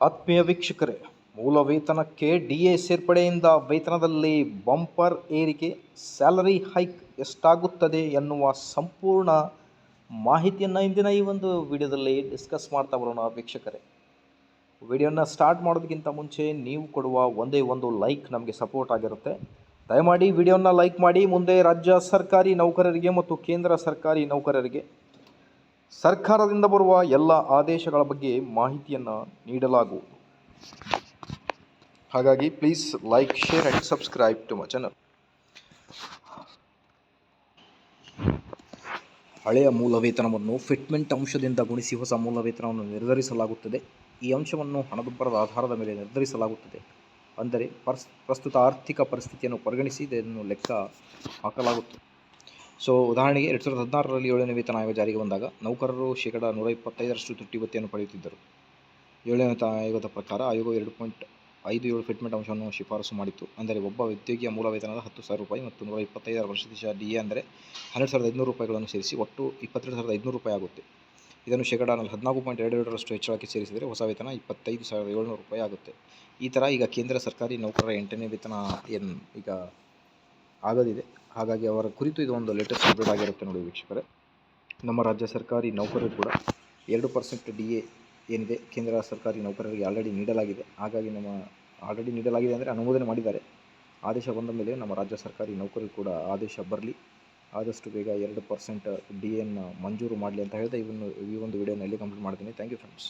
ಆತ್ಮೀಯ ವೀಕ್ಷಕರೇ, ಮೂಲ ವೇತನಕ್ಕೆ ಡಿಎ ಸೇರ್ಪಡೆಯಿಂದ ವೇತನದಲ್ಲಿ ಬಂಪರ್ ಏರಿಕೆ, ಸ್ಯಾಲರಿ ಹೈಕ್ ಎಷ್ಟಾಗುತ್ತದೆ ಎನ್ನುವ ಸಂಪೂರ್ಣ ಮಾಹಿತಿಯನ್ನು ಇಂದಿನ ಈ ಒಂದು ವಿಡಿಯೋದಲ್ಲಿ ಡಿಸ್ಕಸ್ ಮಾಡ್ತಾ ಬರೋಣ. ವೀಕ್ಷಕರೇ, ವಿಡಿಯೋನ ಸ್ಟಾರ್ಟ್ ಮಾಡೋದಕ್ಕಿಂತ ಮುಂಚೆ ನೀವು ಕೊಡುವ ಒಂದೇ ಒಂದು ಲೈಕ್ ನಮಗೆ ಸಪೋರ್ಟ್ ಆಗಿರುತ್ತೆ. ದಯಮಾಡಿ ವಿಡಿಯೋನ ಲೈಕ್ ಮಾಡಿ. ಮುಂದೆ ರಾಜ್ಯ ಸರ್ಕಾರಿ ನೌಕರರಿಗೆ ಮತ್ತು ಕೇಂದ್ರ ಸರ್ಕಾರಿ ನೌಕರರಿಗೆ ಸರ್ಕಾರದಿಂದ ಬರುವ ಎಲ್ಲ ಆದೇಶಗಳ ಬಗ್ಗೆ ಮಾಹಿತಿಯನ್ನು ನೀಡಲಾಗುವುದು. ಹಾಗಾಗಿ please like, share and subscribe to my channel. ಹಳೆಯ ಮೂಲ ವೇತನವನ್ನು ಫಿಟ್ಮೆಂಟ್ ಅಂಶದಿಂದ ಗುಣಿಸಿ ಹೊಸ ಮೂಲ ವೇತನವನ್ನು ನಿರ್ಧರಿಸಲಾಗುತ್ತದೆ. ಈ ಅಂಶವನ್ನು ಹಣದುಬ್ಬರದ ಆಧಾರದ ಮೇಲೆ ನಿರ್ಧರಿಸಲಾಗುತ್ತದೆ. ಅಂದರೆ ಪ್ರಸ್ತುತ ಆರ್ಥಿಕ ಪರಿಸ್ಥಿತಿಯನ್ನು ಪರಿಗಣಿಸಿ ಇದನ್ನು ಲೆಕ್ಕ ಹಾಕಲಾಗುತ್ತದೆ. ಉದಾಹರಣೆಗೆ 2016ರಲ್ಲಿ 7ನೇ ವೇತನ ಆಯೋಗ ಜಾರಿಗೆ ಬಂದಾಗ ನೌಕರರು ಶೇಕಡಾ 125ರಷ್ಟು ತುಟ್ಟಿ ಭತ್ಯೆಯನ್ನು ಪಡೆಯುತ್ತಿದ್ದರು. 7ನೇ ವೇತನ ಆಯೋಗದ ಪ್ರಕಾರ ಆಯೋಗವು 2.57 ಫಿಟ್ಮೆಂಟ್ ಅಂಶವನ್ನು ಶಿಫಾರಸು ಮಾಡಿತ್ತು. ಅಂದರೆ ಒಬ್ಬ ಉದ್ಯೋಗಿಯ ಮೂಲ ವೇತನದ 10,000 ರೂಪಾಯಿ ಮತ್ತು 125ರ ಪ್ರತಿಶತ ಡಿಎ ಅಂದರೆ 12,500 ರೂಪಾಯಿಗಳನ್ನು ಸೇರಿಸಿ ಒಟ್ಟು 22,500 ರೂಪಾಯಿ ಆಗುತ್ತೆ. ಇದನ್ನು ಶೇಕಡಾ 14.27ರಷ್ಟು ಹೆಚ್ಚಳಕ್ಕೆ ಸೇರಿಸಿದರೆ ಹೊಸ ವೇತನ 25,700 ರೂಪಾಯಿ ಆಗುತ್ತೆ. ಈ ಥರ ಈಗ ಕೇಂದ್ರ ಸರ್ಕಾರಿ ನೌಕರರ 8ನೇ ವೇತನ ಈಗ ಆಗೋದಿದೆ. ಹಾಗಾಗಿ ಅವರ ಕುರಿತು ಇದು ಒಂದು ಲೇಟೆಸ್ಟ್ ಅಪ್ಡೇಟ್ ಆಗಿರುತ್ತೆ ನೋಡಿ ವೀಕ್ಷಕರೇ. ನಮ್ಮ ರಾಜ್ಯ ಸರ್ಕಾರಿ ನೌಕರರು ಕೂಡ 2% ಡಿಎ ಏನಿದೆ ಕೇಂದ್ರ ಸರ್ಕಾರಿ ನೌಕರರಿಗೆ ಆಲ್ರೆಡಿ ನೀಡಲಾಗಿದೆ. ಹಾಗಾಗಿ ಆಲ್ರೆಡಿ ನೀಡಲಾಗಿದೆ ಅಂದರೆ ಅನುಮೋದನೆ ಮಾಡಿದ್ದಾರೆ. ಆದೇಶ ಬಂದ ಮೇಲೆ ನಮ್ಮ ರಾಜ್ಯ ಸರ್ಕಾರಿ ನೌಕರರು ಕೂಡ ಆದೇಶ ಬರಲಿ, ಆದಷ್ಟು ಬೇಗ 2% ಡಿಎನ್ನು ಮಂಜೂರು ಮಾಡಲಿ ಅಂತ ಹೇಳ್ತಾ ಈ ಒಂದು ವಿಡಿಯೋನಲ್ಲಿ ಕಂಪ್ಲೀಟ್ ಮಾಡ್ತೀನಿ. Thank you friends.